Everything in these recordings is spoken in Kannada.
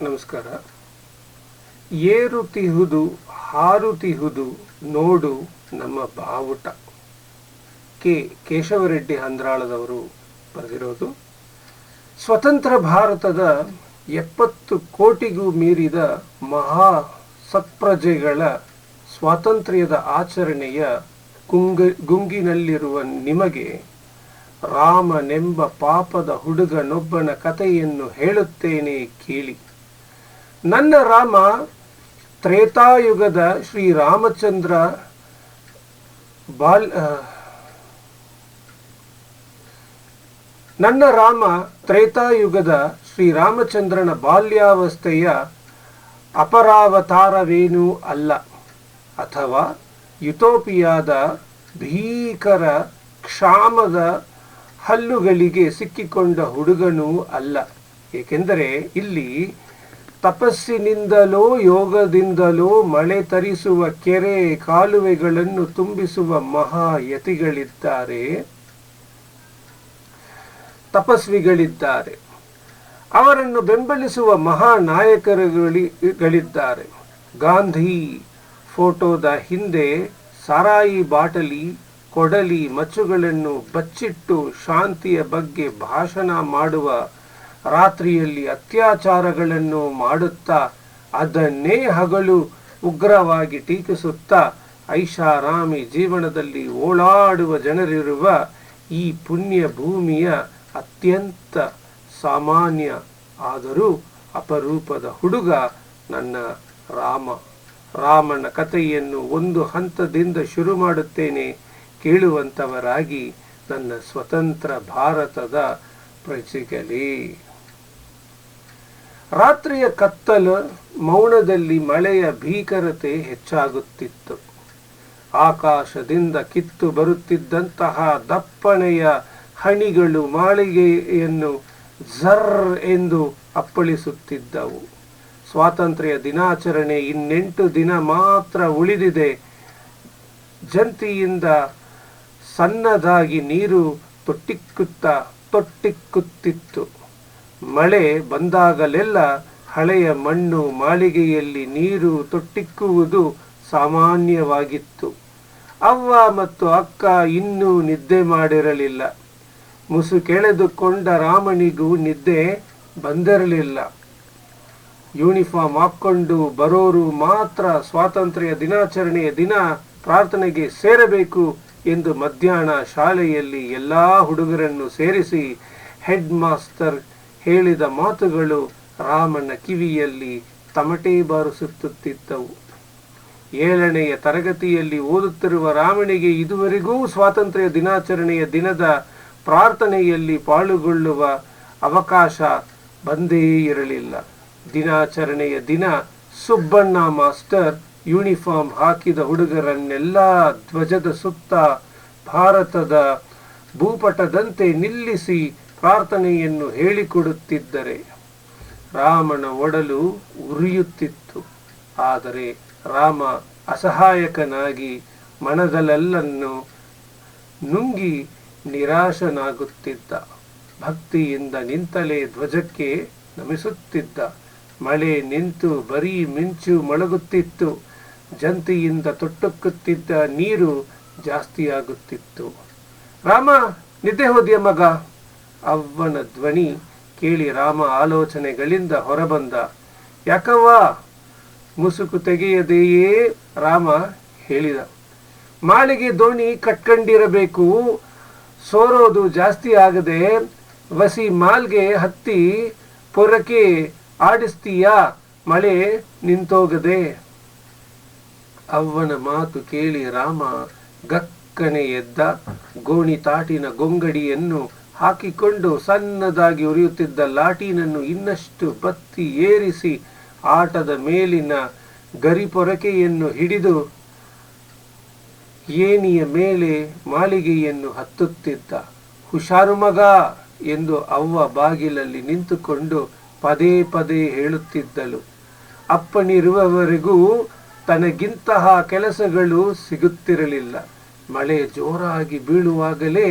ನಮಸ್ಕಾರ. ಏರುತಿಹುದು ಹಾರುತಿಹುದು ನೋಡು ನಮ್ಮ ಬಾವುಟ. ಕೇಶವರೆಡ್ಡಿ ಹಂದ್ರಾಳದವರು ಬರೆದಿರೋದು. ಸ್ವತಂತ್ರ ಭಾರತದ 70 ಕೋಟಿಗೂ ಮೀರಿದ ಮಹಾ ಸತ್ಪ್ರಜೆಗಳ ಸ್ವಾತಂತ್ರ್ಯದ ಆಚರಣೆಯ ಗುಂಗಿನಲ್ಲಿರುವ ನಿಮಗೆ ರಾಮನೆಂಬ ಪಾಪದ ಹುಡುಗನೊಬ್ಬನ ಕಥೆಯನ್ನು ಹೇಳುತ್ತೇನೆ ಕೇಳಿ. ನನ್ನ ರಾಮ ತ್ರೇತಾಯುಗದ ಶ್ರೀರಾಮಚಂದ್ರನ ಬಾಲ್ಯಾವಸ್ಥೆಯ ಅಪರಾವತಾರವೇನೂ ಅಲ್ಲ, ಅಥವಾ ಯುಟೋಪಿಯಾದ ಭೀಕರ ಕ್ಷಾಮದ ಹಲ್ಲುಗಳಿಗೆ ಸಿಕ್ಕಿಕೊಂಡ ಹುಡುಗನೂ ಅಲ್ಲ. ಏಕೆಂದರೆ ಇಲ್ಲಿ ತಪಸ್ಸಿನಿಂದಲೋ ಯೋಗದಿಂದಲೋ ಮಳೆ ತರಿಸುವ ಕೆರೆ ಕಾಲುವೆಗಳನ್ನು ತುಂಬಿಸುವ ಮಹಾಯತಿಗಳಿದ್ದಾರೆ, ತಪಸ್ವಿಗಳಿದ್ದಾರೆ. ಅವರನ್ನು ಬೆಂಬಲಿಸುವ ಮಹಾನಾಯಕರುಗಳಿದ್ದಾರೆ. ಗಾಂಧಿ ಫೋಟೋದ ಹಿಂದೆ ಸಾರಾಯಿ ಬಾಟಲಿ, ಕೊಡಲಿ ಮಚ್ಚುಗಳನ್ನು ಬಚ್ಚಿಟ್ಟು ಶಾಂತಿಯ ಬಗ್ಗೆ ಭಾಷಣ ಮಾಡುವ, ರಾತ್ರಿಯಲ್ಲಿ ಅತ್ಯಾಚಾರಗಳನ್ನು ಮಾಡುತ್ತಾ ಅದನ್ನೇ ಹಗಲು ಉಗ್ರವಾಗಿ ಟೀಕಿಸುತ್ತಾ ಐಷಾರಾಮಿ ಜೀವನದಲ್ಲಿ ಓಡಾಡುವ ಜನರಿರುವ ಈ ಪುಣ್ಯ ಭೂಮಿಯ ಅತ್ಯಂತ ಸಾಮಾನ್ಯ ಆದರೂ ಅಪರೂಪದ ಹುಡುಗ ನನ್ನ ರಾಮ. ರಾಮನ ಕಥೆಯನ್ನು ಒಂದು ಹಂತದಿಂದ ಶುರು ಮಾಡುತ್ತೇನೆ, ಕೇಳುವಂಥವರಾಗಿ ನನ್ನ ಸ್ವತಂತ್ರ ಭಾರತದ ಪ್ರಜೆಗಳೇ. ರಾತ್ರಿಯ ಕತ್ತಲು ಮೌನದಲ್ಲಿ ಮಳೆಯ ಭೀಕರತೆ ಹೆಚ್ಚಾಗುತ್ತಿತ್ತು. ಆಕಾಶದಿಂದ ಕಿತ್ತು ಬರುತ್ತಿದ್ದಂತಹ ದಪ್ಪನೆಯ ಹನಿಗಳು ಮಾಳಿಗೆಯನ್ನು ಝರ್ ಎಂದು ಅಪ್ಪಳಿಸುತ್ತಿದ್ದವು. ಸ್ವಾತಂತ್ರ್ಯ ದಿನಾಚರಣೆ 8 ದಿನ ಮಾತ್ರ ಉಳಿದಿದೆ. ಜಂತಿಯಿಂದ ಸಣ್ಣದಾಗಿ ನೀರು ತೊಟ್ಟಿಕ್ಕುತ್ತಿತ್ತು. ಮಳೆ ಬಂದಾಗಲೆಲ್ಲ ಹಳೆಯ ಮಣ್ಣು ಮಾಳಿಗೆಯಲ್ಲಿ ನೀರು ತೊಟ್ಟಿಕ್ಕುವುದು ಸಾಮಾನ್ಯವಾಗಿತ್ತು. ಅವ್ವ ಮತ್ತು ಅಕ್ಕ ಇನ್ನೂ ನಿದ್ದೆ ಮಾಡಿರಲಿಲ್ಲ. ಮುಸುಕೆಳೆದುಕೊಂಡ ರಾಮನಿಗೂ ನಿದ್ದೆ ಬಂದಿರಲಿಲ್ಲ. ಯೂನಿಫಾರ್ಮ್ ಹಾಕ್ಕೊಂಡು ಬರೋರು ಮಾತ್ರ ಸ್ವಾತಂತ್ರ್ಯ ದಿನಾಚರಣೆಯ ದಿನ ಪ್ರಾರ್ಥನೆಗೆ ಸೇರಬೇಕು ಎಂದು ಮಧ್ಯಾಹ್ನ ಶಾಲೆಯಲ್ಲಿ ಎಲ್ಲ ಹುಡುಗರನ್ನು ಸೇರಿಸಿ ಹೆಡ್ ಮಾಸ್ಟರ್ ಹೇಳಿದ ಮಾತುಗಳು ರಾಮನ ಕಿವಿಯಲ್ಲಿ ತಮಟೆ ಬಾರಿಸುತ್ತಿದ್ದವು. 7ನೆಯ ತರಗತಿಯಲ್ಲಿ ಓದುತ್ತಿರುವ ರಾಮನಿಗೆ ಇದುವರೆಗೂ ಸ್ವಾತಂತ್ರ್ಯ ದಿನಾಚರಣೆಯ ದಿನದ ಪ್ರಾರ್ಥನೆಯಲ್ಲಿ ಪಾಲ್ಗೊಳ್ಳುವ ಅವಕಾಶ ಬಂದೇ ಇರಲಿಲ್ಲ. ದಿನಾಚರಣೆಯ ದಿನ ಸುಬ್ಬಣ್ಣ ಮಾಸ್ಟರ್ ಯೂನಿಫಾರ್ಮ್ ಹಾಕಿದ ಹುಡುಗರನ್ನೆಲ್ಲ ಧ್ವಜದ ಸುತ್ತ ಭಾರತದ ಭೂಪಟದಂತೆ ನಿಲ್ಲಿಸಿ ಪ್ರಾರ್ಥನೆಯನ್ನು ಹೇಳಿಕೊಡುತ್ತಿದ್ದರೆ ರಾಮನ ಒಡಲು ಉರಿಯುತ್ತಿತ್ತು. ಆದರೆ ರಾಮ ಅಸಹಾಯಕನಾಗಿ ಮನದಲ್ಲೆಲ್ಲನ್ನು ನುಂಗಿ ನಿರಾಶನಾಗುತ್ತಿದ್ದ. ಭಕ್ತಿಯಿಂದ ನಿಂತಲೇ ಧ್ವಜಕ್ಕೆ ನಮಿಸುತ್ತಿದ್ದ. ಮಳೆ ನಿಂತು ಬರೀ ಮಿಂಚು ಮೊಳಗುತ್ತಿತ್ತು. ಜಂತಿಯಿಂದ ತೊಟ್ಟುಕ್ಕುತ್ತಿದ್ದ ನೀರು ಜಾಸ್ತಿಯಾಗುತ್ತಿತ್ತು. ರಾಮ, ನಿದ್ದೆ ಹೋದ್ಯ ಮಗ? ಅವ್ವನ ಧ್ವನಿ ಕೇಳಿ ರಾಮ ಆಲೋಚನೆಗಳಿಂದ ಹೊರಬಂದ. ಯಾಕವ್ವ? ಮುಸುಕು ತೆಗೆಯದೆಯೇ ರಾಮ ಹೇಳಿದ. ಮಾಳಿಗೆ ದೋಣಿ ಕಟ್ಕೊಂಡಿರಬೇಕು, ಸೋರೋದು ಜಾಸ್ತಿ ಆಗದೆ ವಸಿ ಮಾಲ್ಗೆ ಹತ್ತಿ ಪೊರಕೆ ಆಡಿಸ್ತೀಯಾ? ಮಳೆ ನಿಂತೋಗದೆ. ಅವ್ವನ ಮಾತು ಕೇಳಿ ರಾಮ ಗಕ್ಕನೆ ಎದ್ದ. ಗೋಣಿ ತಾಟಿನ ಗೊಂಗಡಿಯನ್ನು ಹಾಕಿಕೊಂಡು ಸಣ್ಣದಾಗಿ ಉರಿಯುತ್ತಿದ್ದ ಲಾಟಿನನ್ನು ಇನ್ನಷ್ಟು ಬತ್ತಿ ಏರಿಸಿ ಆಟದ ಮೇಲಿನ ಗರಿಪೊರಕೆಯನ್ನು ಹಿಡಿದು ಏಣಿಯ ಮೇಲೆ ಮಾಳಿಗೆಯನ್ನು ಹತ್ತುತ್ತಿದ್ದ. ಹುಷಾರು ಮಗ ಎಂದು ಅವ್ವ ಬಾಗಿಲಲ್ಲಿ ನಿಂತುಕೊಂಡು ಪದೇ ಪದೇ ಹೇಳುತ್ತಿದ್ದಳು. ಅಪ್ಪನಿರುವವರೆಗೂ ತನಗಿಂತಹ ಕೆಲಸಗಳು ಸಿಗುತ್ತಿರಲಿಲ್ಲ. ಮಳೆ ಜೋರಾಗಿ ಬೀಳುವಾಗಲೇ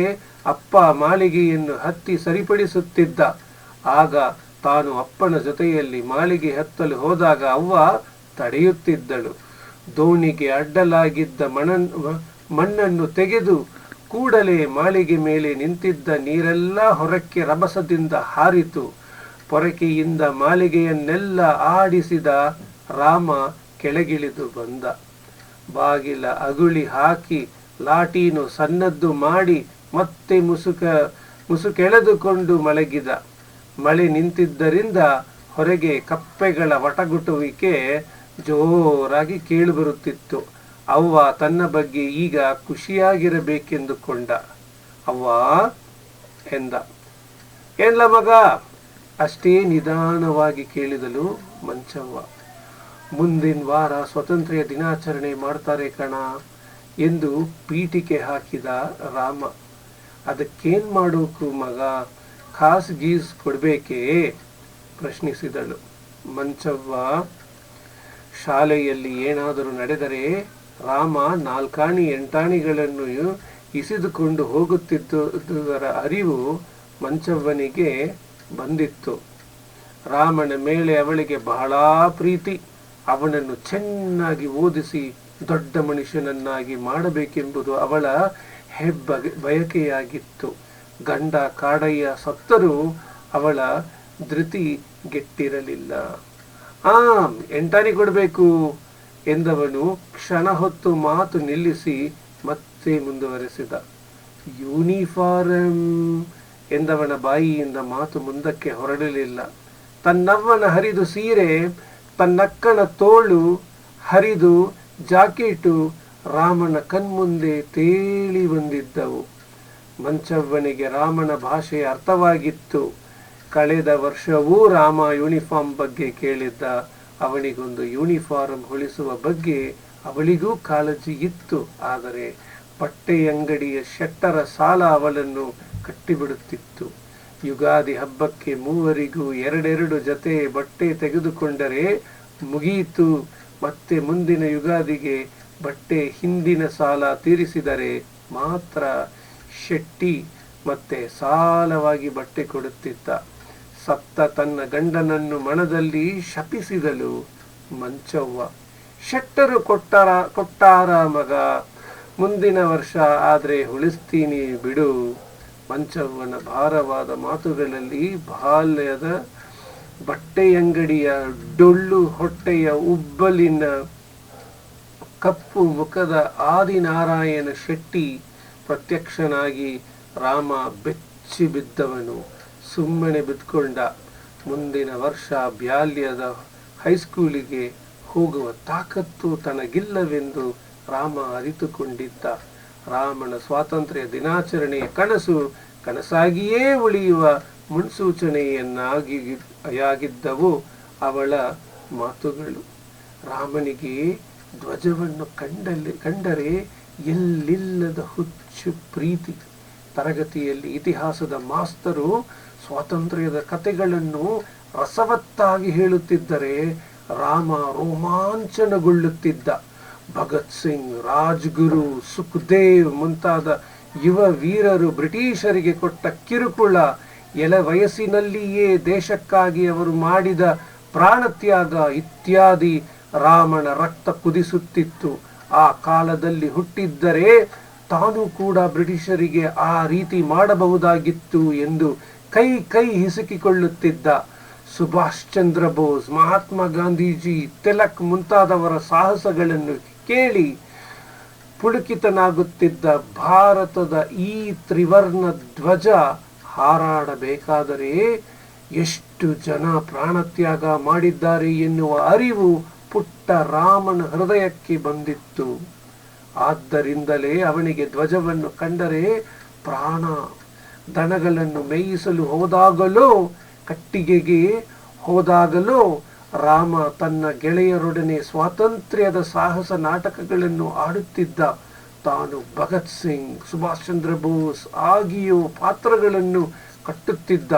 ಅಪ್ಪ ಮಾಳಿಗೆಯನ್ನು ಹತ್ತಿ ಸರಿಪಡಿಸುತ್ತಿದ್ದ. ಆಗ ತಾನು ಅಪ್ಪನ ಜೊತೆಯಲ್ಲಿ ಮಾಳಿಗೆ ಹತ್ತಲು ಹೋದಾಗ ಅವ್ವ ತಡೆಯುತ್ತಿದ್ದಳು. ದೋಣಿಗೆ ಅಡ್ಡಲಾಗಿದ್ದ ಮಣ್ಣನ್ನು ತೆಗೆದು ಕೂಡಲೇ ಮಾಳಿಗೆ ಮೇಲೆ ನಿಂತಿದ್ದ ನೀರೆಲ್ಲ ಹೊರಕ್ಕೆ ರಭಸದಿಂದ ಹಾರಿತು. ಪೊರಕೆಯಿಂದ ಮಾಳಿಗೆಯನ್ನೆಲ್ಲ ಆಡಿಸಿದ ರಾಮ ಕೆಳಗಿಳಿದು ಬಂದ. ಬಾಗಿಲ ಅಗುಳಿ ಹಾಕಿ ಲಾಟೀನು ಸನ್ನದ್ದು ಮಾಡಿ ಮತ್ತೆ ಮುಸುಕೆಳೆದುಕೊಂಡು ಮಲಗಿದ. ಮಳೆ ನಿಂತಿದ್ದರಿಂದ ಹೊರಗೆ ಕಪ್ಪೆಗಳ ವಟಗುಟುವಿಕೆ ಜೋರಾಗಿ ಕೇಳಿಬರುತ್ತಿತ್ತು. ಅವ್ವ ತನ್ನ ಬಗ್ಗೆ ಈಗ ಖುಷಿಯಾಗಿರಬೇಕೆಂದುಕೊಂಡ. ಅವ್ವ ಎಂದ. ಏನ್ಲ ಮಗ? ಅಷ್ಟೇ ನಿಧಾನವಾಗಿ ಕೇಳಿದಳು ಮಂಚವ್ವ. ಮುಂದಿನ ವಾರ ಸ್ವಾತಂತ್ರ್ಯ ದಿನಾಚರಣೆ ಮಾಡ್ತಾರೆ ಕಣ ಎಂದು ಪೀಠಿಕೆ ಹಾಕಿದ ರಾಮ. ಅದಕ್ಕೇನ್ ಮಾಡೋಕು ಮಗ? ಖಾಸ್ ಗೀಸ್ ಕೊಡ್ಬೇಕೇ? ಪ್ರಶ್ನಿಸಿದಳು ಮಂಚವ್ವ. ಶಾಲೆಯಲ್ಲಿ ಏನಾದರೂ ನಡೆದರೆ ರಾಮ 4 ಆಣಿ 8 ಆಣಿಗಳನ್ನು ಇಸಿದುಕೊಂಡು ಹೋಗುತ್ತಿದ್ದುದರ ಅರಿವು ಮಂಚವ್ವನಿಗೆ ಬಂದಿತ್ತು. ರಾಮನ ಮೇಲೆ ಅವಳಿಗೆ ಬಹಳ ಪ್ರೀತಿ. ಅವನನ್ನು ಚೆನ್ನಾಗಿ ಓದಿಸಿ ದೊಡ್ಡ ಮನುಷ್ಯನನ್ನಾಗಿ ಮಾಡಬೇಕೆಂಬುದು ಅವಳ ಬಯಕೆಯಾಗಿತ್ತು. ಗಂಡ ಕಾಡಯ್ಯ ಸತ್ತರೂ ಅವಳ ಧೃತಿ ಗೆಟ್ಟಿರಲಿಲ್ಲ. 8 ಆಣಿ ಕೊಡಬೇಕು ಎಂದವನು ಕ್ಷಣ ಹೊತ್ತು ಮಾತು ನಿಲ್ಲಿಸಿ ಮತ್ತೆ ಮುಂದುವರೆಸಿದ. ಯೂನಿಫಾರಂ ಎಂದವನ ಬಾಯಿಯಿಂದ ಮಾತು ಮುಂದಕ್ಕೆ ಹೊರಡಲಿಲ್ಲ. ತನ್ನವ್ವನ ಹರಿದು ಸೀರೆ, ತನ್ನಕ್ಕನ ತೋಳು ಹರಿದು ಜಾಕೆಟು ರಾಮನ ಕಣ್ಮುಂದೆ ತೇಲಿ ಬಂದಿದ್ದವು. ಮಂಚವ್ವನಿಗೆ ರಾಮನ ಭಾಷೆ ಅರ್ಥವಾಗಿತ್ತು. ಕಳೆದ ವರ್ಷವೂ ರಾಮ ಯೂನಿಫಾರ್ಮ್ ಬಗ್ಗೆ ಕೇಳಿದ್ದ. ಅವನಿಗೊಂದು ಯೂನಿಫಾರ್ಮ್ ಹೊಲಿಸುವ ಬಗ್ಗೆ ಅವಳಿಗೂ ಕಾಳಜಿ ಇತ್ತು. ಆದರೆ ಬಟ್ಟೆಯಂಗಡಿಯ ಶೆಟ್ಟರ ಸಾಲ ಅವಳನ್ನು ಕಟ್ಟಿಬಿಡುತ್ತಿತ್ತು. ಯುಗಾದಿ ಹಬ್ಬಕ್ಕೆ ಮೂವರಿಗೂ 2 ಜೊತೆ ಬಟ್ಟೆ ತೆಗೆದುಕೊಂಡರೆ ಮುಗಿಯಿತು. ಮತ್ತೆ ಮುಂದಿನ ಯುಗಾದಿಗೆ ಬಟ್ಟೆ ಹಿಂದಿನ ಸಾಲ ತೀರಿಸಿದರೆ ಮಾತ್ರ ಶೆಟ್ಟಿ ಮತ್ತೆ ಸಾಲವಾಗಿ ಬಟ್ಟೆ ಕೊಡುತ್ತಿದ್ದ. ಸತ್ತ ತನ್ನ ಗಂಡನನ್ನು ಮನದಲ್ಲಿ ಶಪಿಸಿದಳು ಮಂಚವ್ವ. ಶೆಟ್ಟರು ಕೊಟ್ಟಾರ ಮಗ, ಮುಂದಿನ ವರ್ಷ ಆದ್ರೆ ಉಳಿಸ್ತೀನಿ ಬಿಡು. ಮಂಚವ್ವನ ಭಾರವಾದ ಮಾತುಗಳಲ್ಲಿ ಬಾಲ್ಯದ ಬಟ್ಟೆಯಂಗಡಿಯ ಡೊಳ್ಳು ಹೊಟ್ಟೆಯ ಉಬ್ಬಲಿನ ಕಪ್ಪು ಮುಖದ ಆದಿನಾರಾಯಣ ಶೆಟ್ಟಿ ಪ್ರತ್ಯಕ್ಷನಾಗಿ. ರಾಮ ಬೆಚ್ಚಿ ಬಿದ್ದವನು. ಸುಮ್ಮನೆ ಬಿದ್ಕೊಂಡ. ಮುಂದಿನ ವರ್ಷ ಬಾಲ್ಯದ ಹೈಸ್ಕೂಲಿಗೆ ಹೋಗುವ ತಾಕತ್ತು ತನಗಿಲ್ಲವೆಂದು ರಾಮ ಅರಿತುಕೊಂಡಿದ್ದ. ರಾಮನ ಸ್ವಾತಂತ್ರ್ಯ ದಿನಾಚರಣೆಯ ಕನಸು ಕನಸಾಗಿಯೇ ಉಳಿಯುವ ಮುನ್ಸೂಚನೆಯನ್ನಾಗಿದ್ದವು ಅವಳ ಮಾತುಗಳು. ರಾಮನಿಗೆ ಧ್ವಜವನ್ನು ಕಂಡರೆ ಎಲ್ಲಿಲ್ಲದ ಹುಚ್ಚು ಪ್ರೀತಿ. ತರಗತಿಯಲ್ಲಿ ಇತಿಹಾಸದ ಮಾಸ್ತರು ಸ್ವಾತಂತ್ರ್ಯದ ಕಥೆಗಳನ್ನು ರಸವತ್ತಾಗಿ ಹೇಳುತ್ತಿದ್ದರೆ ರಾಮ ರೋಮಾಂಚನಗೊಳ್ಳುತ್ತಿದ್ದ. ಭಗತ್ ಸಿಂಗ್, ರಾಜ್ಗುರು, ಸುಖದೇವ್ ಮುಂತಾದ ಯುವ ವೀರರು ಬ್ರಿಟಿಷರಿಗೆ ಕೊಟ್ಟ ಕಿರುಕುಳ, ಎಳೆ ವಯಸ್ಸಿನಲ್ಲಿಯೇ ದೇಶಕ್ಕಾಗಿ ಅವರು ಮಾಡಿದ ಪ್ರಾಣತ್ಯಾಗ ಇತ್ಯಾದಿ ರಾಮನ ರಕ್ತ ಕುದಿಸುತ್ತಿತ್ತು. ಆ ಕಾಲದಲ್ಲಿ ಹುಟ್ಟಿದ್ದರೆ ತಾನು ಕೂಡ ಬ್ರಿಟಿಷರಿಗೆ ಆ ರೀತಿ ಮಾಡಬಹುದಾಗಿತ್ತು ಎಂದು ಕೈ ಹಿಸುಕಿಕೊಳ್ಳುತ್ತಿದ್ದ. ಸುಭಾಷ್ ಚಂದ್ರ ಬೋಸ್, ಮಹಾತ್ಮ ಗಾಂಧೀಜಿ, ತಿಲಕ್ ಮುಂತಾದವರ ಸಾಹಸಗಳನ್ನು ಕೇಳಿ ಪುಳುಕಿತನಾಗುತ್ತಿದ್ದ. ಭಾರತದ ಈ ತ್ರಿವರ್ಣ ಧ್ವಜ ಹಾರಾಡಬೇಕಾದರೆ ಎಷ್ಟು ಜನ ಪ್ರಾಣತ್ಯಾಗ ಮಾಡಿದ್ದಾರೆ ಎನ್ನುವ ಅರಿವು ಪುಟ್ಟ ರಾಮನ ಹೃದಯಕ್ಕೆ ಬಂದಿತ್ತು. ಆದ್ದರಿಂದಲೇ ಅವನಿಗೆ ಧ್ವಜವನ್ನು ಕಂಡರೆ ಪ್ರಾಣ. ದನಗಳನ್ನು ಮೇಯಿಸಲು ಹೋದಾಗಲೂ, ಕಟ್ಟಿಗೆಗೆ ಹೋದಾಗಲೂ ರಾಮ ತನ್ನ ಗೆಳೆಯರೊಡನೆ ಸ್ವಾತಂತ್ರ್ಯದ ಸಾಹಸ ನಾಟಕಗಳನ್ನು ಆಡುತ್ತಿದ್ದ. ತಾನು ಭಗತ್ ಸಿಂಗ್, ಸುಭಾಷ್ ಚಂದ್ರ ಬೋಸ್ ಆಗಿಯೂ ಪಾತ್ರಗಳನ್ನು ಕಟ್ಟುತ್ತಿದ್ದ.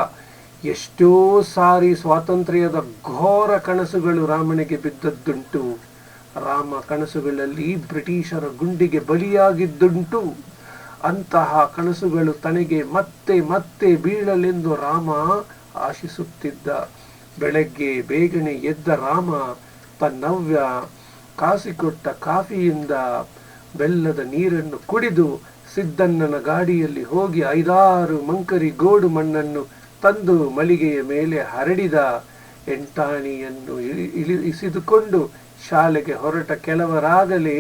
ಎಷ್ಟೋ ಸಾರಿ ಸ್ವಾತಂತ್ರ್ಯದ ಘೋರ ಕನಸುಗಳು ರಾಮನಿಗೆ ಬಿದ್ದದ್ದುಂಟು. ರಾಮ ಕನಸುಗಳಲ್ಲಿ ಬ್ರಿಟಿಷರ ಗುಂಡಿಗೆ ಬಲಿಯಾಗಿದ್ದುಂಟು. ಅಂತಹ ಕನಸುಗಳು ತನಗೆ ಮತ್ತೆ ಮತ್ತೆ ಬೀಳಲೆಂದು ರಾಮ ಆಶಿಸುತ್ತಿದ್ದ. ಬೆಳಗ್ಗೆ ಬೇಗನೆ ಎದ್ದ ರಾಮ ತನ್ನವ್ಯ ಕಾಸಿಕೊಟ್ಟ ಕಾಫಿಯಿಂದ ಬೆಲ್ಲದ ನೀರನ್ನು ಕುಡಿದು ಸಿದ್ದಣ್ಣನ ಗಾಡಿಯಲ್ಲಿ ಹೋಗಿ 5-6 ಮಂಕರಿ ಗೋಡು ಮಣ್ಣನ್ನು ತಂದು ಮಳಿಗೆಯ ಮೇಲೆ ಹರಡಿದ. ಎಂಟಾಣಿಯನ್ನು ಇಸಿದುಕೊಂಡು ಶಾಲೆಗೆ ಹೊರಟ ಕೆಲವರಾಗಲೇ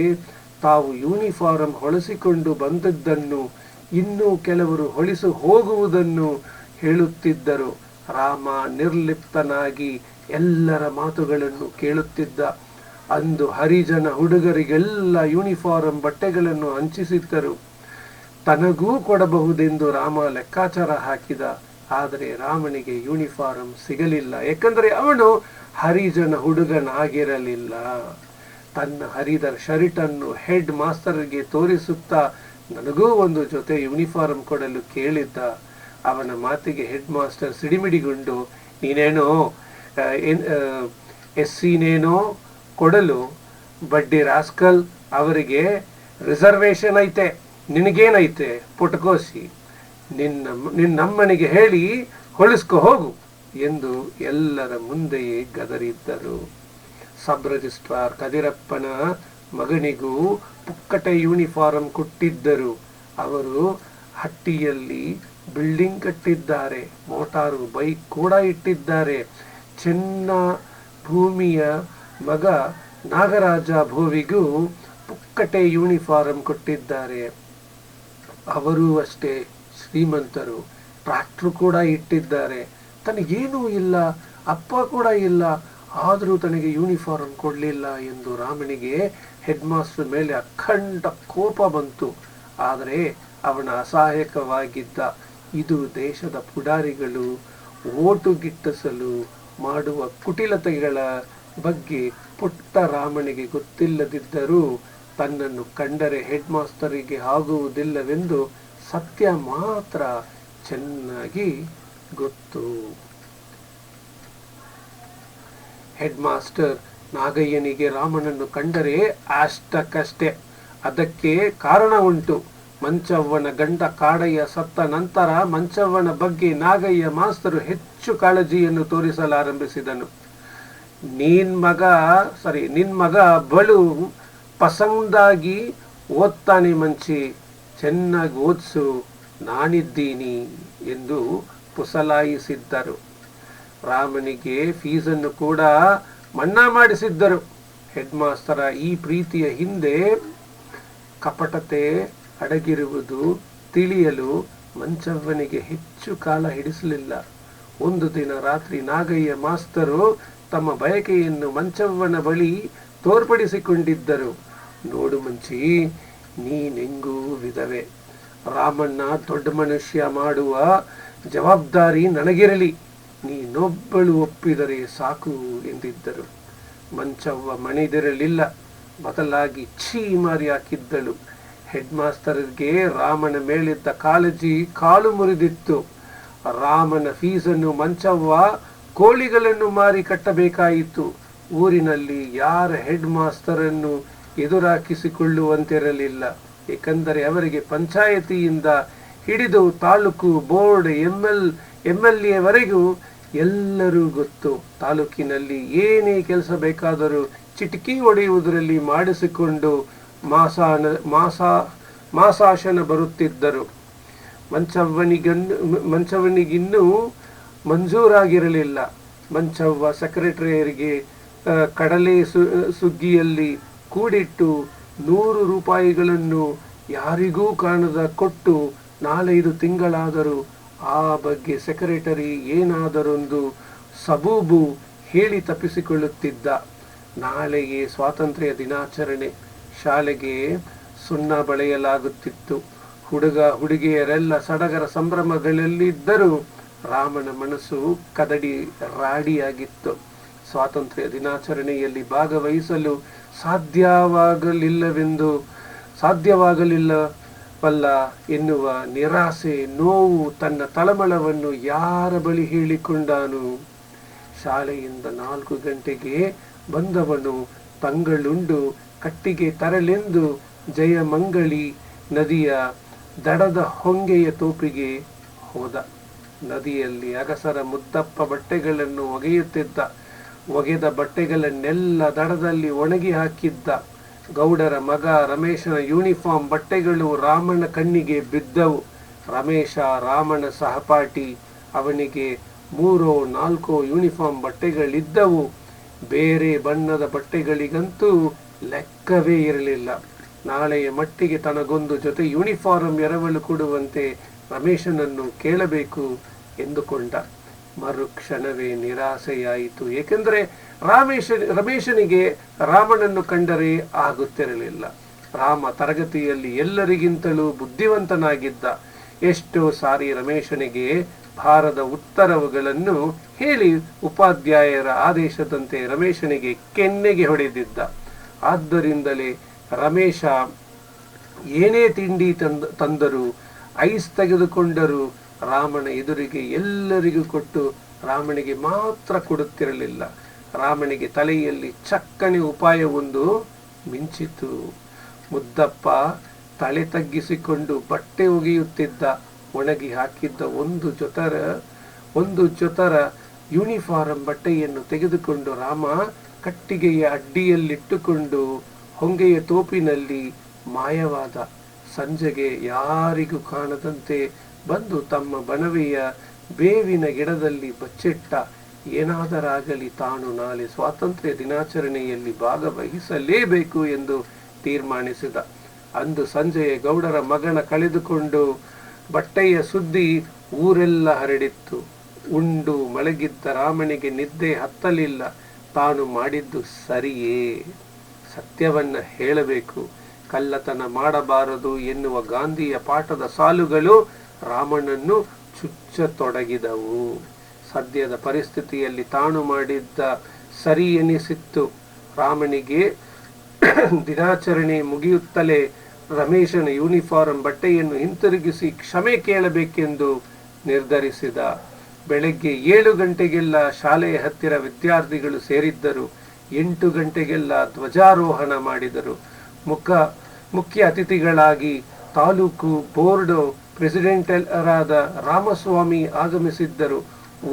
ತಾವು ಯೂನಿಫಾರಂ ಹೊಲಿಸಿಕೊಂಡು ಬಂದದ್ದನ್ನು, ಇನ್ನೂ ಕೆಲವರು ಹೊಲಿಸು ಹೋಗುವುದನ್ನು ಹೇಳುತ್ತಿದ್ದರು. ರಾಮ ನಿರ್ಲಿಪ್ತನಾಗಿ ಎಲ್ಲರ ಮಾತುಗಳನ್ನು ಕೇಳುತ್ತಿದ್ದ. ಅಂದು ಹರಿಜನ ಹುಡುಗರಿಗೆಲ್ಲ ಯೂನಿಫಾರಂ ಬಟ್ಟೆಗಳನ್ನು ಹಂಚಿಸಿದ್ದರು. ತನಗೂ ಕೊಡಬಹುದೆಂದು ರಾಮ ಲೆಕ್ಕಾಚಾರ ಹಾಕಿದ. ಆದರೆ ರಾಮನಿಗೆ ಯೂನಿಫಾರಂ ಸಿಗಲಿಲ್ಲ. ಏಕೆಂದರೆ ಅವನು ಹರಿಜನ ಹುಡುಗನಾಗಿರಲಿಲ್ಲ. ತನ್ನ ಹರಿದ ಶರ್ಟನ್ನು ಹೆಡ್ ಮಾಸ್ಟರ್ಗೆ ತೋರಿಸುತ್ತಾ ನನಗೂ ಒಂದು ಜೊತೆ ಯೂನಿಫಾರಂ ಕೊಡಲು ಕೇಳಿದ್ದ. ಅವನ ಮಾತಿಗೆ ಹೆಡ್ ಮಾಸ್ಟರ್ ಸಿಡಿಮಿಡಿಗೊಂಡು, ನೀನೇನೋ SC ಕೊಡಲು ಬಡ್ಡಿ ರಾಸ್ಕಲ್, ಅವರಿಗೆ ರಿಸರ್ವೇಶನ್ ಐತೆ, ನಿನಗೇನೈತೆ ಪುಟಕೋಸಿ, ನಮ್ಮನಿಗೆ ಹೇಳಿ ಹೊಲಿಸ್ಕೊ ಹೋಗು ಎಂದು ಎಲ್ಲರ ಮುಂದೆಯೇ ಗದರಿದ್ದರು. ಸಬ್ ರಿಜಿಸ್ಟ್ರಾರ್ ಕದಿರಪ್ಪನ ಮಗನಿಗೂ ಪುಕ್ಕಟೆ ಯೂನಿಫಾರಂ ಕೊಟ್ಟಿದ್ದರು. ಅವರು ಹಟ್ಟಿಯಲ್ಲಿ ಬಿಲ್ಡಿಂಗ್ ಕಟ್ಟಿದ್ದಾರೆ, ಮೋಟಾರು ಬೈಕ್ ಕೂಡ ಇಟ್ಟಿದ್ದಾರೆ. ಚೆನ್ನ ಭೂಮಿಯ ಮಗ ನಾಗರಾಜ ಭೋವಿಗೂ ಪುಕ್ಕಟೆ ಯೂನಿಫಾರಂ ಕೊಟ್ಟಿದ್ದಾರೆ. ಅವರೂ ಅಷ್ಟೇ ಶ್ರೀಮಂತರು, ಟ್ರಾಕ್ಟರ್ ಕೂಡ ಇಟ್ಟಿದ್ದಾರೆ. ತನಗೇನೂ ಇಲ್ಲ, ಅಪ್ಪ ಕೂಡ ಇಲ್ಲ, ಆದರೂ ತನಗೆ ಯೂನಿಫಾರಂ ಕೊಡಲಿಲ್ಲ ಎಂದು ರಾಮನಿಗೆ ಹೆಡ್ ಮಾಸ್ಟರ್ ಮೇಲೆ ಅಖಂಡ ಕೋಪ ಬಂತು. ಆದರೆ ಅವನ ಅಸಹಾಯಕವಾಗಿದ್ದ. ಇದು ದೇಶದ ಪುಡಾರಿಗಳು ಓಟು ಗಿಟ್ಟಿಸಲು ಮಾಡುವ ಕುಟಿಲತೆಗಳ ಬಗ್ಗೆ ಪುಟ್ಟ ರಾಮನಿಗೆ ಗೊತ್ತಿಲ್ಲದಿದ್ದರೂ ತನ್ನನ್ನು ಕಂಡರೆ ಹೆಡ್ ಮಾಸ್ಟರಿಗೆ ಆಗುವುದಿಲ್ಲವೆಂದು ಸತ್ಯ ಮಾತ್ರ ಚೆನ್ನಾಗಿ ಗೊತ್ತು. ಹೆಡ್ ಮಾಸ್ಟರ್ ನಾಗಯ್ಯನಿಗೆ ರಾಮನನ್ನು ಕಂಡರೆ ಅಷ್ಟಕ್ಕಷ್ಟೇ. ಅದಕ್ಕೆ ಕಾರಣ ಉಂಟು. ಮಂಚವ್ವನ ಗಂಡ ಕಾಡಯ್ಯ ಸತ್ತ ನಂತರ ಮಂಚವ್ವನ ಬಗ್ಗೆ ನಾಗಯ್ಯ ಮಾಸ್ತರು ಹೆಚ್ಚು ಕಾಳಜಿಯನ್ನು ತೋರಿಸಲಾರಂಭಿಸಿದನು. ನಿನ್ ಮಗ ಬಲು ಪಸಂದಾಗಿ ಓದ್ತಾನೆ ಮಂಚಿ, ಚೆನ್ನಾಗಿ ಓದ್ಸು, ನಾನಿದ್ದೀನಿ ಎಂದು ಪುಸಲಾಯಿಸಿದ್ದರು. ರಾಮನಿಗೆ ಫೀಸನ್ನು ಕೂಡ ಮನ್ನಾ ಮಾಡಿಸಿದ್ದರು. ಹೆಡ್ ಮಾಸ್ತರ ಈ ಪ್ರೀತಿಯ ಹಿಂದೆ ಕಪಟತೆ ಅಡಗಿರುವುದು ತಿಳಿಯಲು ಮಂಚವ್ವನಿಗೆ ಹೆಚ್ಚು ಕಾಲ ಹಿಡಿಸಲಿಲ್ಲ. ಒಂದು ದಿನ ರಾತ್ರಿ ನಾಗಯ್ಯ ಮಾಸ್ತರು ತಮ್ಮ ಬಯಕೆಯನ್ನು ಮಂಚವ್ವನ ಬಳಿ ತೋರ್ಪಡಿಸಿಕೊಂಡಿದ್ದರು. ನೋಡು ಮಂಚಿ, ನೀನೆಂಗೂ ವಿಧವೆ, ರಾಮಣ್ಣ ದೊಡ್ಡ ಮನುಷ್ಯ ಮಾಡುವ ಜವಾಬ್ದಾರಿ ನನಗಿರಲಿ, ನೀನೊಬ್ಬಳು ಒಪ್ಪಿದರೆ ಸಾಕು ಎಂದಿದ್ದರು. ಮಂಚವ್ವ ಮಣಿದಿರಲಿಲ್ಲ, ಬದಲಾಗಿ ಛೀ ಮಾರಿ ಹಾಕಿದ್ದಳು. ಹೆಡ್ ಮಾಸ್ಟರ್ಗೆ ರಾಮನ ಮೇಲಿದ್ದ ಕಾಳಜಿ ಕಾಲು ಮುರಿದಿತ್ತು. ರಾಮನ ಫೀಸನ್ನು ಮಂಚವ್ವ ಕೋಳಿಗಳನ್ನು ಮಾರಿ ಕಟ್ಟಬೇಕಾಯಿತು. ಊರಿನಲ್ಲಿ ಯಾರ ಹೆಡ್ ಮಾಸ್ಟರನ್ನು ಎದುರಾಕಿಸಿಕೊಳ್ಳುವಂತಿರಲಿಲ್ಲ. ಏಕೆಂದರೆ ಅವರಿಗೆ ಪಂಚಾಯತಿಯಿಂದ ಹಿಡಿದು ತಾಲೂಕು ಬೋರ್ಡ್ MLA ವರೆಗೂ ಎಲ್ಲರೂ ಗೊತ್ತು. ತಾಲೂಕಿನಲ್ಲಿ ಏನೇ ಕೆಲಸ ಬೇಕಾದರೂ ಚಿಟಕಿ ಹೊಡೆಯುವುದರಲ್ಲಿ ಮಾಡಿಸಿಕೊಂಡು ಮಾಸಾಶನ ಬರುತ್ತಿದ್ದರು. ಮಂಚವ್ವನಿಗಿನ್ನೂ ಮಂಜೂರಾಗಿರಲಿಲ್ಲ. ಮಂಚವ್ವ ಸೆಕ್ರೆಟರಿಯರಿಗೆ ಕಡಲೆ ಸುಗ್ಗಿಯಲ್ಲಿ ಕೂಡಿಟ್ಟು 100 ರೂಪಾಯಿಗಳನ್ನು ಯಾರಿಗೂ ಕಾಣದ ಕೊಟ್ಟು 4-5 ತಿಂಗಳಾದರೂ ಆ ಬಗ್ಗೆ ಸೆಕ್ರೆಟರಿ ಏನಾದರೊಂದು ಸಬೂಬು ಹೇಳಿ ತಪ್ಪಿಸಿಕೊಳ್ಳುತ್ತಿದ್ದ. ನಾಳೆಯೇ ಸ್ವಾತಂತ್ರ್ಯ ದಿನಾಚರಣೆ. ಶಾಲೆಗೆ ಸುಣ್ಣ ಬಳೆಯಲಾಗುತ್ತಿತ್ತು. ಹುಡುಗಿಯರೆಲ್ಲ ಸಡಗರ ಸಂಭ್ರಮಗಳಲ್ಲಿದ್ದರೂ ರಾಮನ ಮನಸ್ಸು ಕದಡಿ ರಾಡಿಯಾಗಿತ್ತು. ಸ್ವಾತಂತ್ರ್ಯ ದಿನಾಚರಣೆಯಲ್ಲಿ ಭಾಗವಹಿಸಲು ಸಾಧ್ಯವಾಗಲಿಲ್ಲವಲ್ಲ ಎನ್ನುವ ನಿರಾಸೆ, ನೋವು ತನ್ನ ತಳಮಳವನ್ನು ಯಾರ ಬಳಿ ಹೇಳಿಕೊಂಡಾನು? ಶಾಲೆಯಿಂದ 4 ಗಂಟೆಗೆ ಬಂದವನು ತಂಗಳುಂಡು ಕಟ್ಟಿಗೆ ತರಲೆಂದು ಜಯಮಂಗಳಿ ನದಿಯ ದಡದ ಹೊಂಗೆಯ ತೋಪಿಗೆ ಹೋದ. ನದಿಯಲ್ಲಿ ಅಗಸರ ಮುದ್ದಪ್ಪ ಬಟ್ಟೆಗಳನ್ನು ಒಗೆದ ಬಟ್ಟೆಗಳನ್ನೆಲ್ಲ ದಡದಲ್ಲಿ ಒಣಗಿ ಹಾಕಿದ್ದ. ಗೌಡರ ಮಗ ರಮೇಶನ ಯೂನಿಫಾರ್ಮ್ ಬಟ್ಟೆಗಳು ರಾಮನ ಕಣ್ಣಿಗೆ ಬಿದ್ದವು. ರಮೇಶ ರಾಮನ ಸಹಪಾಠಿ. ಅವನಿಗೆ 3-4 ಯೂನಿಫಾರ್ಮ್ ಬಟ್ಟೆಗಳಿದ್ದವು. ಬೇರೆ ಬಣ್ಣದ ಬಟ್ಟೆಗಳಿಗಂತೂ ಲೆಕ್ಕವೇ ಇರಲಿಲ್ಲ. ನಾಳೆಯ ಮಟ್ಟಿಗೆ ತನಗೊಂದು ಜೊತೆ ಯೂನಿಫಾರ್ಮ್ ಎರವಲು ಕೊಡುವಂತೆ ರಮೇಶನನ್ನು ಕೇಳಬೇಕು ಎಂದುಕೊಂಡ. ಮರುಕ್ಷಣವೇ ನಿರಾಸೆಯಾಯಿತು. ಏಕೆಂದರೆ ರಮೇಶನಿಗೆ ರಾಮನನ್ನು ಕಂಡರೆ ಆಗುತ್ತಿರಲಿಲ್ಲ. ರಾಮ ತರಗತಿಯಲ್ಲಿ ಎಲ್ಲರಿಗಿಂತಲೂ ಬುದ್ಧಿವಂತನಾಗಿದ್ದ. ಎಷ್ಟೋ ಸಾರಿ ರಮೇಶನಿಗೆ ಭಾರದ ಉತ್ತರವುಗಳನ್ನು ಹೇಳಿ ಉಪಾಧ್ಯಾಯರ ಆದೇಶದಂತೆ ರಮೇಶನಿಗೆ ಕೆನ್ನೆಗೆ ಹೊಡೆದಿದ್ದ. ಆದ್ದರಿಂದಲೇ ರಮೇಶ ಏನೇ ತಿಂಡಿ ತಂದರೂ ಐಸ್ ತೆಗೆದುಕೊಂಡರೂ ರಾಮನ ಎದುರಿಗೆ ಎಲ್ಲರಿಗೂ ಕೊಟ್ಟು ರಾಮನಿಗೆ ಮಾತ್ರ ಕೊಡುತ್ತಿರಲಿಲ್ಲ. ರಾಮನಿಗೆ ತಲೆಯಲ್ಲಿ ಚಕ್ಕನೆ ಉಪಾಯವೊಂದು ಮಿಂಚಿತು. ಮುದ್ದಪ್ಪ ತಲೆ ತಗ್ಗಿಸಿಕೊಂಡು ಬಟ್ಟೆ ಒಗೆಯುತ್ತಿದ್ದ. ಒಣಗಿ ಹಾಕಿದ್ದ ಒಂದು ಜೊತರ ಯೂನಿಫಾರ್ಮ್ ಬಟ್ಟೆಯನ್ನು ತೆಗೆದುಕೊಂಡು ರಾಮ ಕಟ್ಟಿಗೆಯ ಅಡ್ಡಿಯಲ್ಲಿಟ್ಟುಕೊಂಡು ಹೊಂಗೆಯ ತೋಪಿನಲ್ಲಿ ಮಾಯವಾದ. ಸಂಜೆಗೆ ಯಾರಿಗೂ ಕಾಣದಂತೆ ಬಂದು ತಮ್ಮ ಬಣವೆಯ ಬೇವಿನ ಗಿಡದಲ್ಲಿ ಬಚ್ಚಿಟ್ಟ. ಏನಾದರಾಗಲಿ ತಾನು ನಾಳೆ ಸ್ವಾತಂತ್ರ್ಯ ದಿನಾಚರಣೆಯಲ್ಲಿ ಭಾಗವಹಿಸಲೇಬೇಕು ಎಂದು ತೀರ್ಮಾನಿಸಿದ. ಅಂದು ಸಂಜೆಯ ಗೌಡರ ಮಗನ ಕಳೆದುಕೊಂಡು ಬಟ್ಟೆಯ ಸುದ್ದಿ ಊರೆಲ್ಲ ಹರಡಿತ್ತು. ಉಂಡು ಮಲಗಿದ್ದ ರಾಮನಿಗೆ ನಿದ್ದೆ ಹತ್ತಲಿಲ್ಲ. ತಾನು ಮಾಡಿದ್ದು ಸರಿಯೇ, ಸತ್ಯವನ್ನ ಹೇಳಬೇಕು, ಕಳ್ಳತನ ಮಾಡಬಾರದು ಎನ್ನುವ ಗಾಂಧಿಯ ಪಾಠದ ಸಾಲುಗಳು ರಾಮನನ್ನು ಚುಚ್ಚತೊಡಗಿದವು. ಸದ್ಯದ ಪರಿಸ್ಥಿತಿಯಲ್ಲಿ ತಾನು ಮಾಡಿದ್ದ ಸರಿ ಎನಿಸಿತ್ತು. ರಾಮನಿಗೆ ದಿನಾಚರಣೆ ಮುಗಿಯುತ್ತಲೇ ರಮೇಶನ ಯೂನಿಫಾರ್ಮ್ ಬಟ್ಟೆಯನ್ನು ಹಿಂತಿರುಗಿಸಿ ಕ್ಷಮೆ ಕೇಳಬೇಕೆಂದು ನಿರ್ಧರಿಸಿದ. ಬೆಳಗ್ಗೆ 7 ಗಂಟೆಗೆಲ್ಲ ಶಾಲೆಯ ಹತ್ತಿರ ವಿದ್ಯಾರ್ಥಿಗಳು ಸೇರಿದ್ದರು. 8 ಗಂಟೆಗೆಲ್ಲ ಧ್ವಜಾರೋಹಣ ಮಾಡಿದರು. ಮುಖ್ಯ ಅತಿಥಿಗಳಾಗಿ ತಾಲೂಕು ಬೋರ್ಡ್ ಪ್ರೆಸಿಡೆಂಟರಾದ ರಾಮಸ್ವಾಮಿ ಆಗಮಿಸಿದ್ದರು.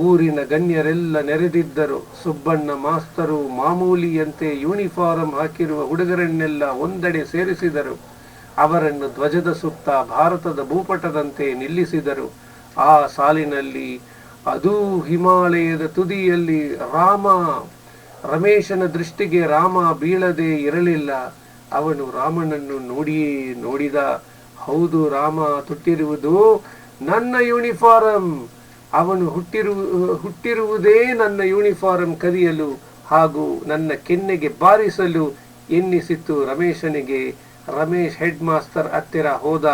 ಊರಿನ ಗಣ್ಯರೆಲ್ಲ ನೆರೆದಿದ್ದರು. ಸುಬ್ಬಣ್ಣ ಮಾಸ್ತರು ಮಾಮೂಲಿಯಂತೆ ಯೂನಿಫಾರ್ಮ್ ಹಾಕಿರುವ ಹುಡುಗರನ್ನೆಲ್ಲ ಒಂದೆಡೆ ಸೇರಿಸಿದರು. ಅವರನ್ನು ಧ್ವಜದ ಸುತ್ತ ಭಾರತದ ಭೂಪಟದಂತೆ ನಿಲ್ಲಿಸಿದರು. ಆ ಸಾಲಿನಲ್ಲಿ ಅದೂ ಹಿಮಾಲಯದ ತುದಿಯಲ್ಲಿ ರಮೇಶನ ದೃಷ್ಟಿಗೆ ರಾಮ ಬೀಳದೆ ಇರಲಿಲ್ಲ. ಅವನು ರಾಮನನ್ನು ನೋಡಿಯೇ ನೋಡಿದ. ಹೌದು, ರಾಮ ತೊಟ್ಟಿರುವುದು ನನ್ನ ಯೂನಿಫಾರ್ಮ್. ಅವನು ಹುಟ್ಟಿರುವುದೇ ನನ್ನ ಯೂನಿಫಾರ್ಮ್ ಕದಿಯಲು ಹಾಗೂ ನನ್ನ ಕೆನ್ನೆಗೆ ಬಾರಿಸಲು ಎನ್ನಿಸಿತು ರಮೇಶನಿಗೆ. ರಮೇಶ್ ಹೆಡ್ ಮಾಸ್ಟರ್ ಹತ್ತಿರ ಹೋದ.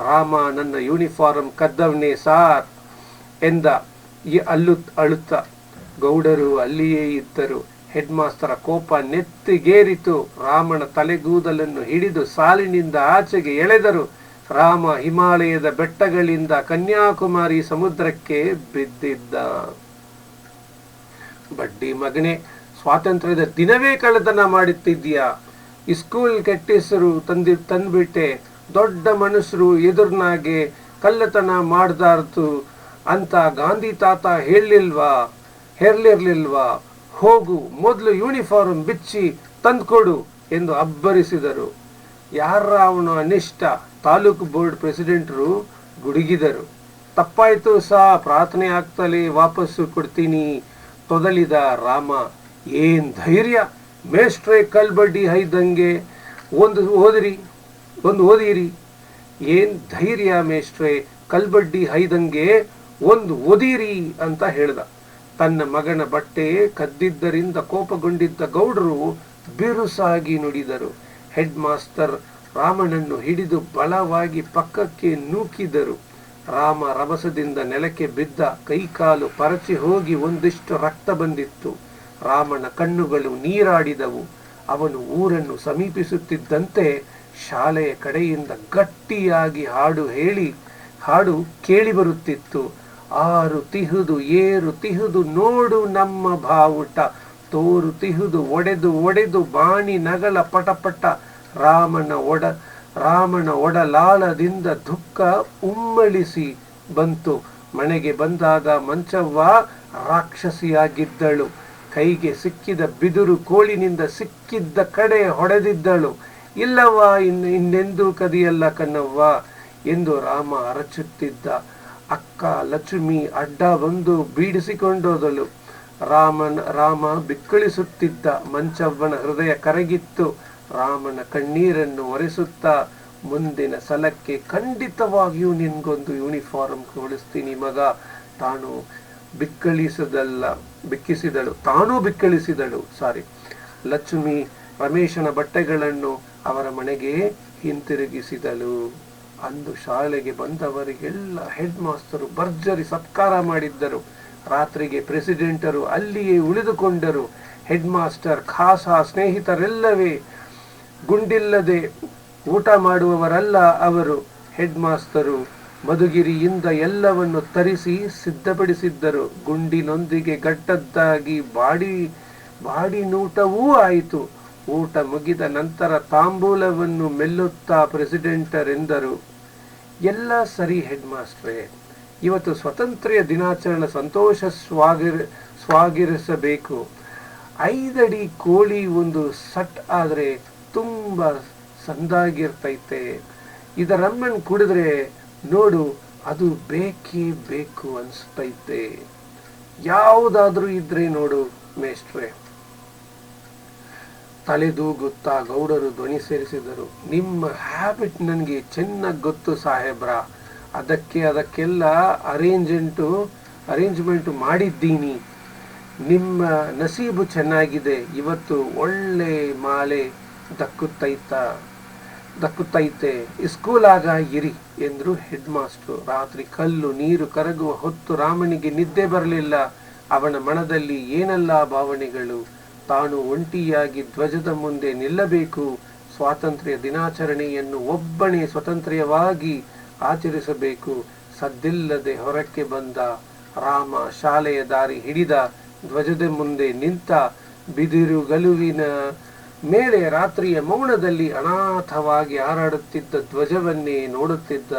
ರಾಮ ನನ್ನ ಯೂನಿಫಾರ್ಮ್ ಕದ್ದವನೇ ಸಾರ್ ಎಂದ ಅಳುತ್ತ. ಗೌಡರು ಅಲ್ಲಿಯೇ ಇದ್ದರು. ಹೆಡ್ ಮಾಸ್ಟರ ಕೋಪ ನೆತ್ತಿಗೇರಿತು. ರಾಮನ ತಲೆಗೂದಲನ್ನು ಹಿಡಿದು ಸಾಲಿನಿಂದ ಆಚೆಗೆ ಎಳೆದರು. ರಾಮ ಹಿಮಾಲಯದ ಬೆಟ್ಟಗಳಿಂದ ಕನ್ಯಾಕುಮಾರಿ ಸಮುದ್ರಕ್ಕೆ ಬಿದ್ದಿದ್ದ. ಬಡ್ಡಿ ಮಗನೇ, ಸ್ವಾತಂತ್ರ್ಯದ ದಿನವೇ ಕಳ್ಳತನ ಮಾಡುತ್ತಿದ್ದೀಯಾ? ಸ್ಕೂಲ್ ಕೆಟ್ಟಿಸರು ತಂದ್ಬಿಟ್ಟೆ. ದೊಡ್ಡ ಮನುಷ್ಯರು ಎದುರ್ನಾಗೆ ಕಳ್ಳತನ ಮಾಡ್ದಾರ್ದು ಅಂತ ಗಾಂಧಿ ತಾತ ಹೇಳಿರ್ಲಿಲ್ವಾ? ಹೋಗು, ಮೊದಲು ಯೂನಿಫಾರ್ಮ್ ಬಿಚ್ಚಿ ತಂದ್ಕೊಡು ಎಂದು ಅಬ್ಬರಿಸಿದರು. ಯಾರ ಅವನು ಅನಿಷ್ಟ? ತಾಲೂಕು ಬೋರ್ಡ್ ಪ್ರೆಸಿಡೆಂಟರು ಗುಡುಗಿದರು. ತಪ್ಪಾಯ್ತು ಪ್ರಾರ್ಥನೆ ಆಗ್ತಲೇ ವಾಪಸ್ಸು ಕೊಡ್ತೀನಿ ತೊದಲಿದ ರಾಮ. ಏನ್ ಧೈರ್ಯ ಮೇಷ್ಟ್ರೆ, ಕಲ್ಬಡ್ಡಿ ಹೈದಂಗೆ ಒಂದು ಓದಿರಿ. ಏನ್ ಧೈರ್ಯ ಮೇಷ್ಟ್ರೆ, ಕಲ್ಬಡ್ಡಿ ಹೈದಂಗೆ ಒಂದು ಓದಿರಿ ಅಂತ ಹೇಳ್ದ. ತನ್ನ ಮಗನ ಬಟ್ಟೆ ಕದ್ದಿದ್ದರಿಂದ ಕೋಪಗೊಂಡಿದ್ದ ಗೌಡರು ಬಿರುಸಾಗಿ ನುಡಿದರು. ಹೆಡ್ ಮಾಸ್ಟರ್ ರಾಮನನ್ನು ಹಿಡಿದು ಬಲವಾಗಿ ಪಕ್ಕಕ್ಕೆ ನೂಕಿದರು. ರಾಮ ರಭಸದಿಂದ ನೆಲಕ್ಕೆ ಬಿದ್ದ. ಕೈಕಾಲು ಪರಚಿ ಹೋಗಿ ಒಂದಿಷ್ಟು ರಕ್ತ ಬಂದಿತ್ತು. ರಾಮನ ಕಣ್ಣುಗಳು ನೀರಾಡಿದವು. ಅವನು ಊರನ್ನು ಸಮೀಪಿಸುತ್ತಿದ್ದಂತೆ ಶಾಲೆಯ ಕಡೆಯಿಂದ ಗಟ್ಟಿಯಾಗಿ ಹಾಡು ಕೇಳಿಬರುತ್ತಿತ್ತು. ಆರು ತಿಹುದು ಏರು ತಿಹುದು ನೋಡು ನಮ್ಮ ಬಾವುಟ, ತೋರು ತಿಹುದು ಒಡೆದು ಬಾಣಿ ನಗಳ ಪಟಪಟ. ರಾಮನ ಒಡಲಾಳದಿಂದ ದುಃಖ ಉಮ್ಮಳಿಸಿ ಬಂತು. ಮನೆಗೆ ಬಂದಾಗ ಮಂಚವ್ವ ರಾಕ್ಷಸಿಯಾಗಿದ್ದಳು. ಕೈಗೆ ಸಿಕ್ಕಿದ ಬಿದುರು ಕೋಳಿನಿಂದ ಸಿಕ್ಕಿದ್ದ ಕಡೆ ಹೊಡೆದಿದ್ದಳು. ಇಲ್ಲವ್ವ, ಇನ್ನೆಂದೂ ಕದಿಯಲ್ಲ ಕಣ್ಣವ್ವ ಎಂದು ರಾಮ ಅರಚುತ್ತಿದ್ದ. ಅಕ್ಕ ಲಕ್ಷ್ಮಿ ಅಡ್ಡ ಬಂದು ಬೀಡಿಸಿಕೊಂಡೋದಳು. ರಾಮ ಬಿಕ್ಕಳಿಸುತ್ತಿದ್ದ. ಮಂಚವ್ವನ ಹೃದಯ ಕರಗಿತ್ತು. ರಾಮನ ಕಣ್ಣೀರನ್ನು ಒರೆಸುತ್ತಾ, ಮುಂದಿನ ಸಲಕ್ಕೆ ಖಂಡಿತವಾಗಿಯೂ ನಿನ್ಗೊಂದು ಯೂನಿಫಾರ್ಮ್ ಕೊಡಿಸ್ತೀನಿ ಮಗ. ತಾನು ಬಿಕ್ಕಳಿಸಿದಳು. ಲಕ್ಷ್ಮಿ ರಮೇಶನ ಬಟ್ಟೆಗಳನ್ನು ಅವರ ಮನೆಗೆ ಹಿಂತಿರುಗಿಸಿದಳು. ಅಂದು ಶಾಲೆಗೆ ಬಂದವರಿಗೆಲ್ಲ ಹೆಡ್ ಮಾಸ್ತರು ಭರ್ಜರಿ ಸತ್ಕಾರ ಮಾಡಿದ್ದರು. ರಾತ್ರಿಗೆ ಪ್ರೆಸಿಡೆಂಟರು ಅಲ್ಲಿಯೇ ಉಳಿದುಕೊಂಡರು. ಹೆಡ್ ಮಾಸ್ಟರ್ ಖಾಸ ಸ್ನೇಹಿತರೆಲ್ಲವೇ ಗುಂಡಿಲ್ಲದೆ ಊಟ ಮಾಡುವವರಲ್ಲ ಅವರು. ಹೆಡ್ ಮಾಸ್ತರು ಮಧುಗಿರಿಯಿಂದ ಎಲ್ಲವನ್ನು ತರಿಸಿ ಸಿದ್ಧಪಡಿಸಿದ್ದರು. ಗುಂಡಿನೊಂದಿಗೆ ಗಡ್ಡದ್ದಾಗಿ ಬಾಡಿನೂಟವೂ ಆಯಿತು. ಊಟ ಮುಗಿದ ನಂತರ ತಾಂಬೂಲವನ್ನು ಮೆಲ್ಲುತ್ತಾ ಪ್ರೆಸಿಡೆಂಟರ್ ಎಂದರು, ಎಲ್ಲ ಸರಿ ಹೆಡ್ ಮಾಸ್ಟ್ರೇ, ಇವತ್ತು ಸ್ವಾತಂತ್ರ್ಯ ದಿನಾಚರಣೆ ಸಂತೋಷ ಸ್ವಾಗಿರಿಸಬೇಕು. 5 ಅಡಿ ಕೋಳಿ ಒಂದು ಸಟ್ ಆದ್ರೆ ತುಂಬಾ ಸಂದಾಗಿರ್ತೈತೆ. ಇದರಮ್ಮನ್ ಕುಡಿದ್ರೆ ನೋಡು, ಅದು ಬೇಕೇ ಬೇಕು ಅನ್ಸ್ತೈತೆ. ಯಾವುದಾದ್ರೂ ಇದ್ರೆ ನೋಡು ಮೇಷ್ಟ್ರೆ. ತಲೆದೂಗುತ್ತಾ ಗೌಡರು ಧ್ವನಿ ಸೇರಿಸಿದರು, ನಿಮ್ಮ ಹ್ಯಾಬಿಟ್ ನನಗೆ ಚೆನ್ನಾಗಿ ಗೊತ್ತು ಸಾಹೇಬ್ರ. ಅದಕ್ಕೆಲ್ಲ ಅರೇಂಜ್ಮೆಂಟ್ ಮಾಡಿದ್ದೀನಿ. ನಿಮ್ಮ ನಸೀಬು ಚೆನ್ನಾಗಿದೆ. ಇವತ್ತು ಒಳ್ಳೆ ಮಾಲೆ ದಕ್ಕುತ್ತೈತೆ. ಸ್ಕೂಲಾಗ ಇರಿ ಎಂದ್ರು ಹೆಡ್ ಮಾಸ್ಟ್ರು. ರಾತ್ರಿ ಕಲ್ಲು ನೀರು ಕರಗುವ ಹೊತ್ತು ರಾಮನಿಗೆ ನಿದ್ದೆ ಬರಲಿಲ್ಲ. ಅವನ ಮನದಲ್ಲಿ ಏನೆಲ್ಲ ಭಾವನೆಗಳು. ತಾನು ಒಂಟಿಯಾಗಿ ಧ್ವಜದ ಮುಂದೆ ನಿಲ್ಲಬೇಕು. ಸ್ವಾತಂತ್ರ್ಯ ದಿನಾಚರಣೆಯನ್ನು ಒಬ್ಬನೇ ಸ್ವತಂತ್ರವಾಗಿ ಆಚರಿಸಬೇಕು. ಸದ್ದಿಲ್ಲದೆ ಹೊರಕ್ಕೆ ಬಂದ ರಾಮ ಶಾಲೆಯ ದಾರಿ ಹಿಡಿದ. ಧ್ವಜದ ಮುಂದೆ ನಿಂತ. ಬಿದಿರುಗಲುವಿನ ಮೇಲೆ ರಾತ್ರಿಯ ಮೌನದಲ್ಲಿ ಅನಾಥವಾಗಿ ಹಾರಾಡುತ್ತಿದ್ದ ಧ್ವಜವನ್ನೇ ನೋಡುತ್ತಿದ್ದ.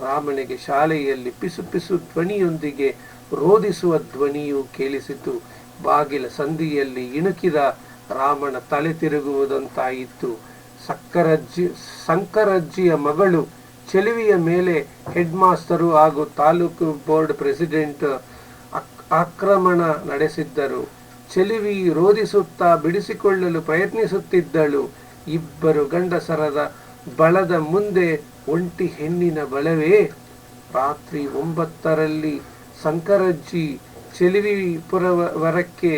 ರಾಮನಿಗೆ ಶಾಲೆಯಲ್ಲಿ ಪಿಸು ಪಿಸು ಧ್ವನಿಯೊಂದಿಗೆ ರೋಧಿಸುವ ಧ್ವನಿಯು ಕೇಳಿಸಿತು. ಬಾಗಿಲ ಸಂದಿಯಲ್ಲಿ ಇಣುಕಿದ ರಾಮನ ತಲೆ ತಿರುಗುವುದಂತಾಯಿತು. ಶಂಕರಜ್ಜಿಯ ಮಗಳು ಚೆಲುವಿಯ ಮೇಲೆ ಹೆಡ್ ಮಾಸ್ಟರು ಹಾಗೂ ತಾಲೂಕು ಬೋರ್ಡ್ ಪ್ರೆಸಿಡೆಂಟ್ ಆಕ್ರಮಣ ನಡೆಸಿದ್ದರು. ಚೆಲುವಿ ರೋಧಿಸುತ್ತಾ ಬಿಡಿಸಿಕೊಳ್ಳಲು ಪ್ರಯತ್ನಿಸುತ್ತಿದ್ದಳು. ಇಬ್ಬರು ಗಂಡಸರದ ಬಳದ ಮುಂದೆ ಒಂಟಿ ಹೆಣ್ಣಿನ ಬಲವೇ? ರಾತ್ರಿ 9ರಲ್ಲಿ ಶಂಕರಜ್ಜಿ ಚೆಲುವಿಪುರವರಕ್ಕೆ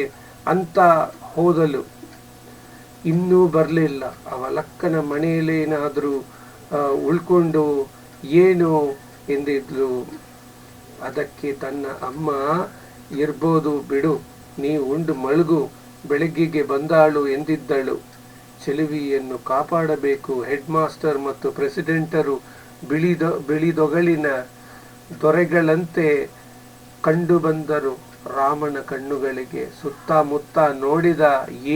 ಅಂತ ಹೋದಳು. ಇನ್ನೂ ಬರಲಿಲ್ಲ. ಅವಲಕ್ಕನ ಮನೆಯಲ್ಲೇನಾದರೂ ಉಳ್ಕೊಂಡು ಏನೋ ಎಂದಿದ್ಲು. ಅದಕ್ಕೆ ತನ್ನ ಅಮ್ಮ, ಇರ್ಬೋದು ಬಿಡು, ನೀ ಉಂಡು ಮಲಗು, ಬೆಳಗ್ಗೆಗೆ ಬಂದಾಳು ಎಂದಿದ್ದಳು. ಚೆಲುವಿಯನ್ನು ಕಾಪಾಡಬೇಕು. ಹೆಡ್ ಮಾಸ್ಟರ್ ಮತ್ತು ಪ್ರೆಸಿಡೆಂಟರು ಬಿಳಿದೊಗಳಿನ ದೊರೆಗಳಂತೆ ಕಂಡು ಬಂದರು ರಾಮನ ಕಣ್ಣುಗಳಿಗೆ. ಸುತ್ತಮುತ್ತ ನೋಡಿದ,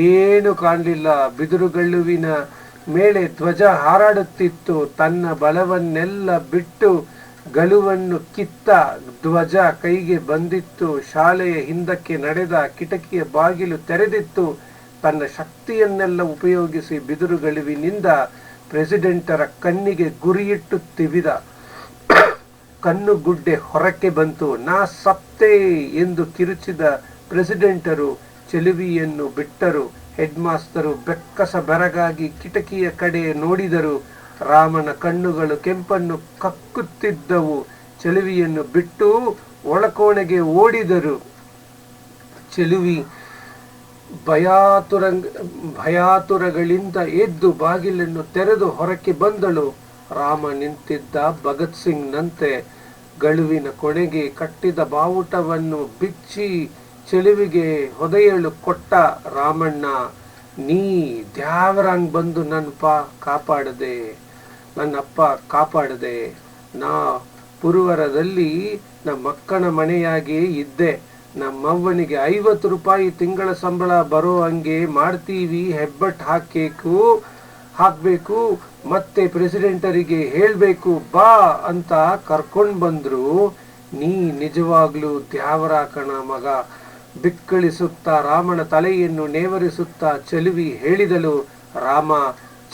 ಏನು ಕಾಣಲಿಲ್ಲ. ಬಿದಿರುಗಲ್ಲುವಿನ ಮೇಲೆ ಧ್ವಜ ಹಾರಾಡುತ್ತಿತ್ತು. ತನ್ನ ಬಲವನ್ನೆಲ್ಲ ಬಿಟ್ಟು ಗಲುವನ್ನು ಕಿತ್ತ. ಧ್ವಜ ಕೈಗೆ ಬಂದಿತ್ತು. ಶಾಲೆಯ ಹಿಂದಕ್ಕೆ ನಡೆದ. ಕಿಟಕಿಯ ಬಾಗಿಲು ತೆರೆದಿತ್ತು. ತನ್ನ ಶಕ್ತಿಯನ್ನೆಲ್ಲ ಉಪಯೋಗಿಸಿ ಬಿದಿರುಗಲುವಿನಿಂದ ಪ್ರೆಸಿಡೆಂಟರ ಕಣ್ಣಿಗೆ ಗುರಿಯಿಟ್ಟು ತಿವಿದ. ಕಣ್ಣುಗುಡ್ಡೆ ಹೊರಕ್ಕೆ ಬಂತು. ನಾ ಸತ್ತೇ ಎಂದು ಕಿರುಚಿದ ಪ್ರೆಸಿಡೆಂಟರು ಚೆಲುವಿಯನ್ನು ಬಿಟ್ಟರು. ಹೆಡ್ ಮಾಸ್ತರು ಬೆಕ್ಕಸ ಬೆರಗಾಗಿ ಕಿಟಕಿಯ ಕಡೆ ನೋಡಿದರು. ರಾಮನ ಕಣ್ಣುಗಳು ಕೆಂಪನ್ನು ಕಕ್ಕುತ್ತಿದ್ದವು. ಚೆಲುವಿಯನ್ನು ಬಿಟ್ಟು ಒಳಕೋಣೆಗೆ ಓಡಿದರು. ಚೆಲುವಿ ಭಯಾತುರಗಳಿಂದ ಎದ್ದು ಬಾಗಿಲನ್ನು ತೆರೆದು ಹೊರಕ್ಕೆ ಬಂದಳು. ರಾಮ ನಿಂತಿದ್ದ ಭಗತ್ ಸಿಂಗ್ ನಂತೆ. ಗಳುವಿನ ಕೊನೆಗೆ ಕಟ್ಟಿದ ಬಾವುಟವನ್ನು ಬಿಚ್ಚಿ ಚೆಲುವಿಗೆ ಹೊದೆಯಲು ಕೊಟ್ಟ. ರಾಮಣ್ಣ, ನೀ ದ್ಯಾವರಂಗ್ ಬಂದು ನನ್ನಪ್ಪ ಕಾಪಾಡದೆ. ನಾ ಪುರುವರದಲ್ಲಿ ನಮ್ಮಕ್ಕನ ಮನೆಯಾಗೆ ಇದ್ದೆ. ನಮ್ಮವ್ವನಿಗೆ 50 ರೂಪಾಯಿ ತಿಂಗಳ ಸಂಬಳ ಬರೋ ಹಂಗೆ ಮಾಡ್ತೀವಿ. ಹೆಬ್ಬಟ್ ಹಾಕ್ಬೇಕು, ಮತ್ತೆ ಪ್ರೆಸಿಡೆಂಟರಿಗೆ ಹೇಳ್ಬೇಕು ಬಾ ಅಂತ ಕರ್ಕೊಂಡ್ ಬಂದ್ರು. ನೀ ನಿಜವಾಗ್ಲೂ ದ್ಯಾವರಾಕಣ ಮಗ. ಬಿಕ್ಕಳಿಸುತ್ತಾ ರಾಮನ ತಲೆಯನ್ನು ನೇವರಿಸುತ್ತಾ ಚೆಲುವಿ ಹೇಳಿದಳು. ರಾಮ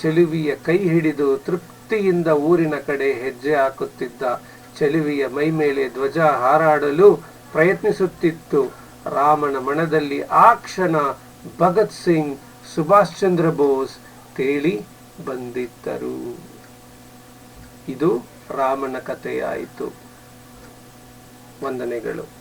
ಚೆಲುವಿಯ ಕೈ ಹಿಡಿದು ತೃಪ್ತಿಯಿಂದ ಊರಿನ ಕಡೆ ಹೆಜ್ಜೆ ಹಾಕುತ್ತಿದ್ದ. ಚೆಲುವಿಯ ಮೈಮೇಲೆ ಧ್ವಜ ಹಾರಾಡಲು ಪ್ರಯತ್ನಿಸುತ್ತಿತ್ತು. ರಾಮನ ಮನದಲ್ಲಿ ಆ ಕ್ಷಣ ಭಗತ್ ಸಿಂಗ್, ಸುಭಾಷ್ ಚಂದ್ರ ಬೋಸ್ ತೇಲಿ ಬಂದಿದ್ದರು. ಇದು ರಾಮನ ಕಥೆಯಾಯಿತು. ವಂದನೆಗಳು.